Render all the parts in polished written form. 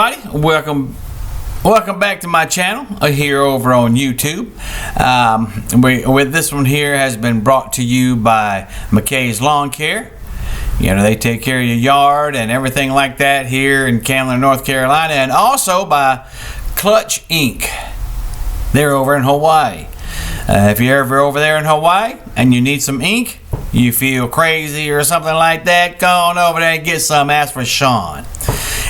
everybody, welcome back to my channel here over on YouTube. With this one here has been brought to you by McKay's Lawn Care. You know, they take care of your yard and everything like that here in Candler, North Carolina, and also by Clutch Inc. They're over in Hawaii. If you're ever over there in Hawaii and you need some ink, you feel crazy or something like that, go on over there and get some. Ask for Sean.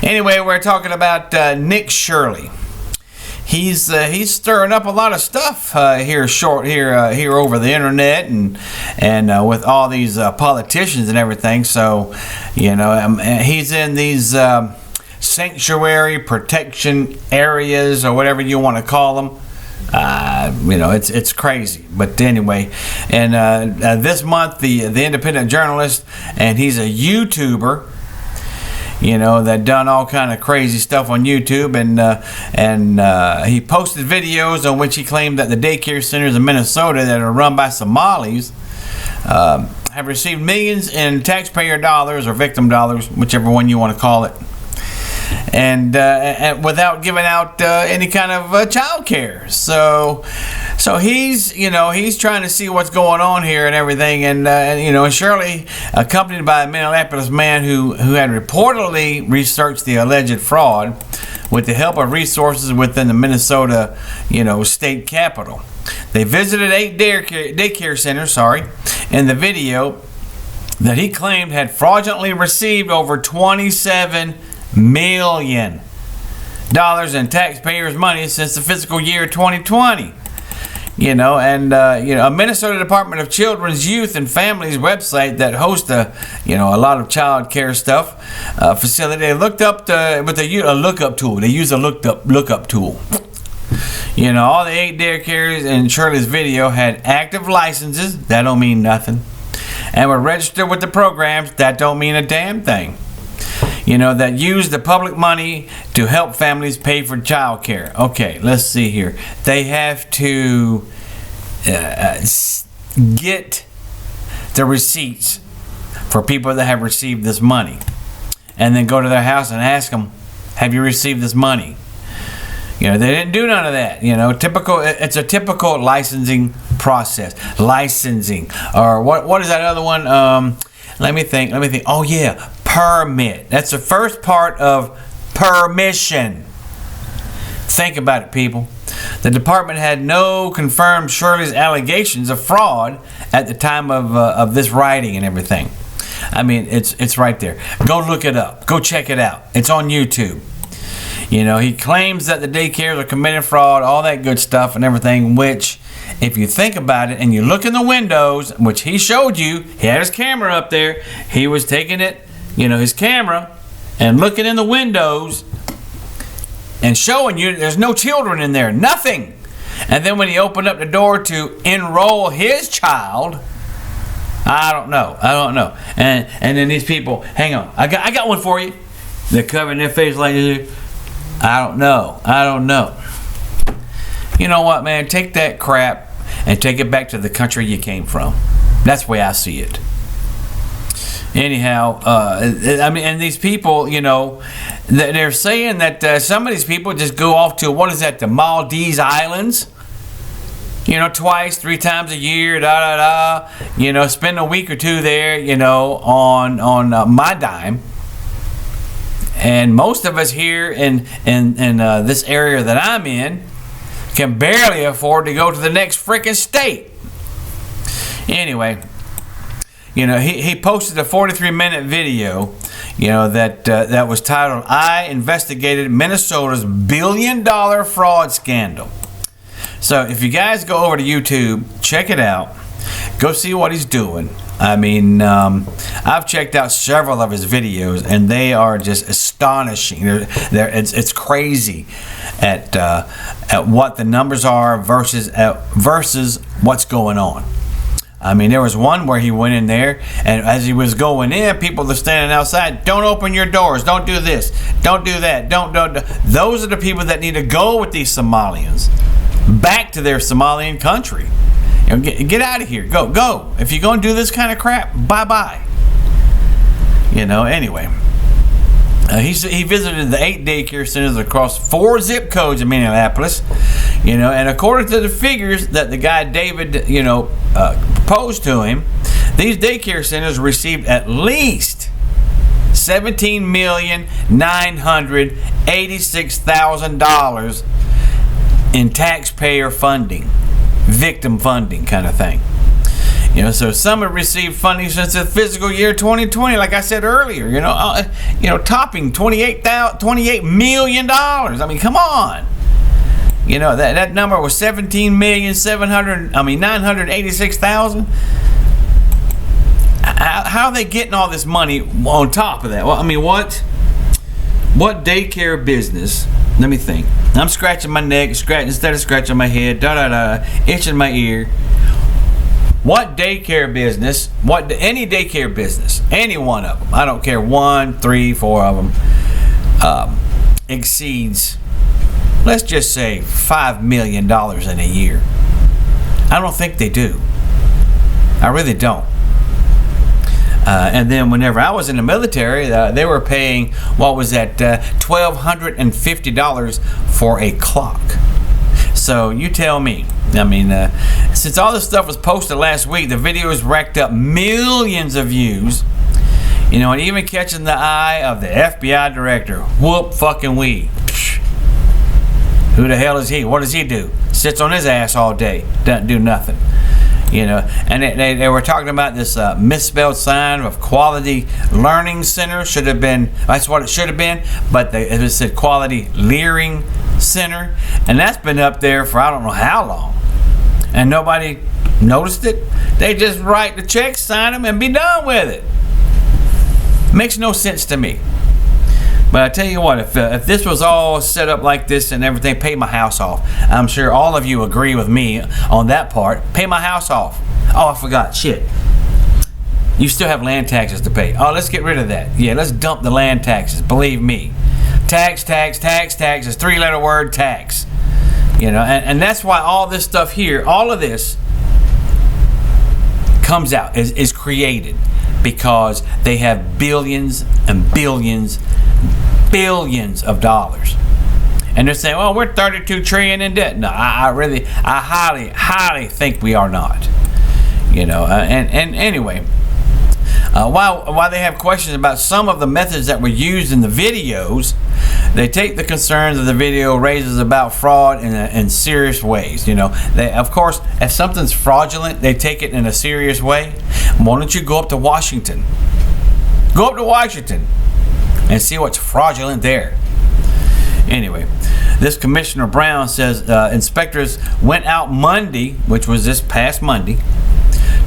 Anyway, we're talking about Nick Shirley. He's stirring up a lot of stuff here over the internet and with all these politicians and everything. So, you know, he's in these sanctuary protection areas or whatever you want to call them. You know, it's crazy. But anyway, and this month the independent journalist, and he's a YouTuber, you know, that done all kind of crazy stuff on YouTube, and he posted videos on which he claimed that the daycare centers in Minnesota that are run by Somalis have received millions in taxpayer dollars or victim dollars, whichever one you want to call it, and without giving out any kind of child care. So he's trying to see what's going on here and everything, and you know, Shirley, accompanied by a Minneapolis man who had reportedly researched the alleged fraud with the help of resources within the Minnesota, you know, state capitol. They visited 8 daycare centers, in the video that he claimed had fraudulently received over $27 million in taxpayers' money since the fiscal year 2020. You know, and you know, a Minnesota Department of Children's, Youth, and Families website that hosts a lot of child care stuff facility. They looked up with a lookup tool. They use a lookup tool. You know, all the 8 daycares in Shirley's video had active licenses. That don't mean nothing. And were registered with the programs. That don't mean a damn thing. You know, that use the public money to help families pay for child care. Okay, let's see here. They have to get the receipts for people that have received this money, and then go to their house and ask them, have you received this money? You know, they didn't do none of that. You know, it's a typical licensing process. Licensing, or what is that other one? Let me think. Oh yeah, permit. That's the first part of permission. Think about it, people. The department had no confirmed Shirley's allegations of fraud at the time of this writing and everything. I mean, it's right there. Go look it up. Go check it out. It's on YouTube. You know, he claims that the daycares are committing fraud, all that good stuff and everything, which, if you think about it and you look in the windows, which he showed you, he had his camera up there, he was taking it, you know, his camera, and looking in the windows and showing you there's no children in there, nothing. And then when he opened up the door to enroll his child, I don't know. And then these people, hang on, I got one for you. They're covering their face like this. I don't know. You know what, man? Take that crap and take it back to the country you came from. That's the way I see it. Anyhow, I mean, and these people, you know, they're saying that some of these people just go off to, what is that, the Maldives Islands? You know, 2-3 times a year, you know, spend a week or two there, you know, on my dime. And most of us here in this area that I'm in can barely afford to go to the next freaking state. Anyway, you know, he posted a 43-minute video, you know, that was titled, "I investigated Minnesota's billion-dollar fraud scandal." So if you guys go over to YouTube, check it out. Go see what he's doing. I mean, I've checked out several of his videos, and they are just astonishing. It's crazy at what the numbers are versus what's going on. I mean, there was one where he went in there, and as he was going in, people were standing outside. Don't open your doors. Don't do this. Don't do that. Don't. Those are the people that need to go with these Somalians back to their Somalian country. You know, get out of here. Go. If you're going to do this kind of crap, bye-bye. You know, anyway. He visited the 8 daycare centers across 4 zip codes in Minneapolis, and according to the figures that the guy David, proposed to him, these daycare centers received at least $17,986,000 in taxpayer funding, victim funding kind of thing. So some have received funding since the fiscal year 2020, like I said earlier. Topping $28 million. I mean, come on. That number was $17,986,000. How are they getting all this money on top of that? Well, I mean, what daycare business? Let me think. I'm scratching my neck, instead of scratching my head, itching my ear. What daycare business? Any daycare business, any one of them, I don't care, 1, 3, 4 of them, exceeds, let's just say, $5 million in a year? I don't think they do. I really don't. And then whenever I was in the military, they were paying, $1,250 for a clock. So you tell me. I mean, since all this stuff was posted last week, the videos racked up millions of views. And even catching the eye of the FBI director. Whoop fucking wee. Who the hell is he? What does he do? Sits on his ass all day. Doesn't do nothing. And they were talking about this misspelled sign of Quality Learning Center. Should have been, that's what it should have been, but it said Quality Leering Center, and that's been up there for I don't know how long, and nobody noticed it. They just write the checks, sign them, and be done with it. Makes no sense to me. But I tell you what, if this was all set up like this and everything, pay my house off. I'm sure all of you agree with me on that part. Pay my house off. Oh, I forgot. Shit. You still have land taxes to pay. Oh, let's get rid of that. Yeah, let's dump the land taxes. Believe me. Tax is 3-letter word, tax. And that's why all this stuff here, all of this comes out, is created. Because they have billions and billions of dollars, and they're saying, "Well, we're 32 trillion in debt." No, I highly think we are not. And anyway, while they have questions about some of the methods that were used in the videos, they take the concerns of the video raises about fraud in serious ways. They, of course, if something's fraudulent, they take it in a serious way. Why don't you go up to Washington? Go up to Washington and see what's fraudulent there. Anyway, this Commissioner Brown says inspectors went out Monday, which was this past Monday,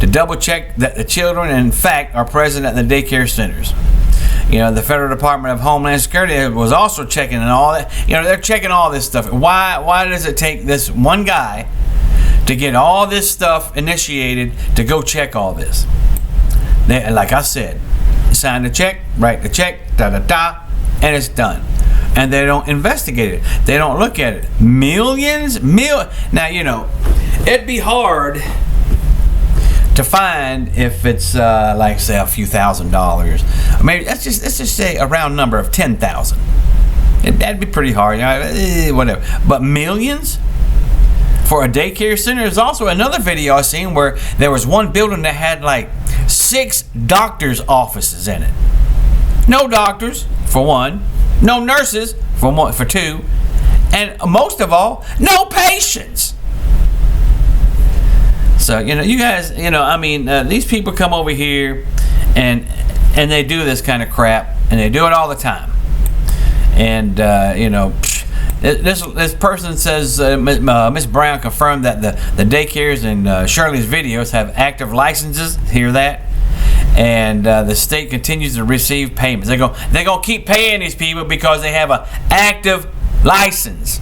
to double check that the children, in fact, are present at the daycare centers. The Federal Department of Homeland Security was also checking and all that. They're checking all this stuff. Why does it take this one guy to get all this stuff initiated to go check all this? Like I said, sign the check, write the check, and it's done. And they don't investigate it. They don't look at it. Now, it'd be hard to find if it's like, say, a few $1,000s. Maybe let's just say a round number of 10,000. That'd be pretty hard, whatever. But millions for a daycare center. There's also another video I seen where there was one building that had like 6 doctors' offices in it. No doctors, for one. No nurses, for 2. And most of all, no patients. So, you guys, these people come over here and they do this kind of crap, and they do it all the time. And, this person says, Miss Brown confirmed that the daycares in Shirley's videos have active licenses. Hear that? And the state continues to receive payments. They're going to keep paying these people because they have an active license.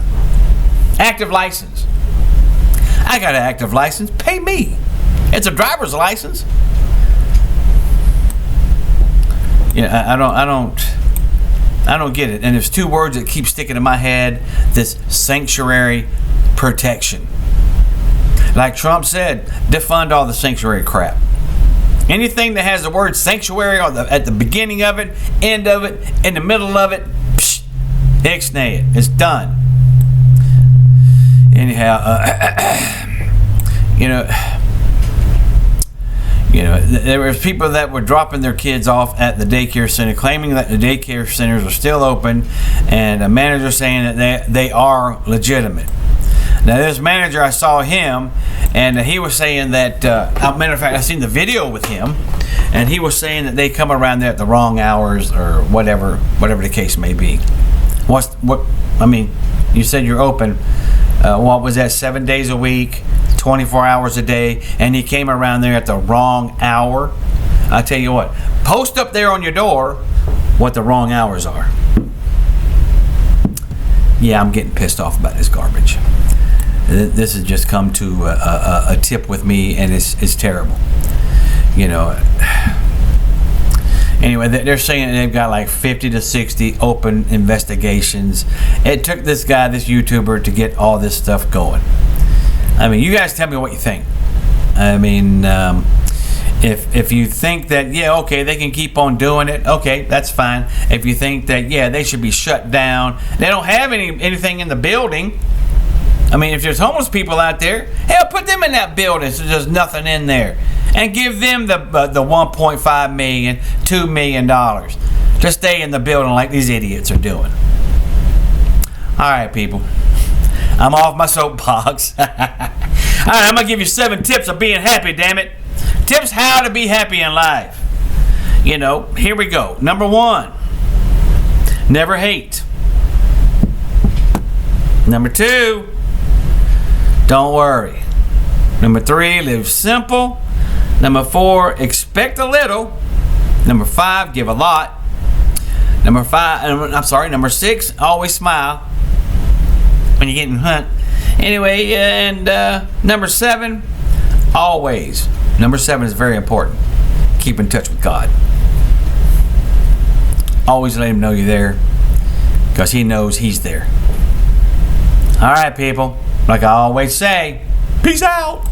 Active license. I got an active license. Pay me. It's a driver's license. I don't get it. And there's 2 words that keep sticking in my head. This sanctuary protection. Like Trump said, defund all the sanctuary crap. Anything that has the word sanctuary at the beginning of it, end of it, in the middle of it, ixnay it. It's done. Anyhow, there were people that were dropping their kids off at the daycare center, claiming that the daycare centers are still open, and a manager saying that they are legitimate. Now, this manager, I saw him, and he was saying that, matter of fact, I seen the video with him, and he was saying that they come around there at the wrong hours or whatever the case may be. You said you're open, what was that, 7 days a week, 24 hours a day, and he came around there at the wrong hour? I tell you what, post up there on your door what the wrong hours are. Yeah, I'm getting pissed off about this garbage. This has just come to a tip with me, and it's terrible. Anyway, they're saying they've got like 50 to 60 open investigations. It took this guy, this YouTuber, to get all this stuff going. I mean, you guys tell me what you think. I mean, if you think that, okay, they can keep on doing it, okay, that's fine. If you think that, they should be shut down, they don't have anything in the building. I mean, if there's homeless people out there, hell, put them in that building so there's nothing in there. And give them the $1.5 million, $2 million to stay in the building like these idiots are doing. All right, people. I'm off my soapbox. All right, I'm going to give you 7 tips of being happy, damn it. Tips how to be happy in life. Here we go. Number 1, never hate. Number 2, don't worry. Number 3, live simple. Number 4, expect a little. Number 5, give a lot. Number 6, always smile when you're getting hunt. Anyway, and number 7, always. Number 7 is very important. Keep in touch with God. Always let Him know you're there, because He knows He's there. All right, people. Like I always say, peace out.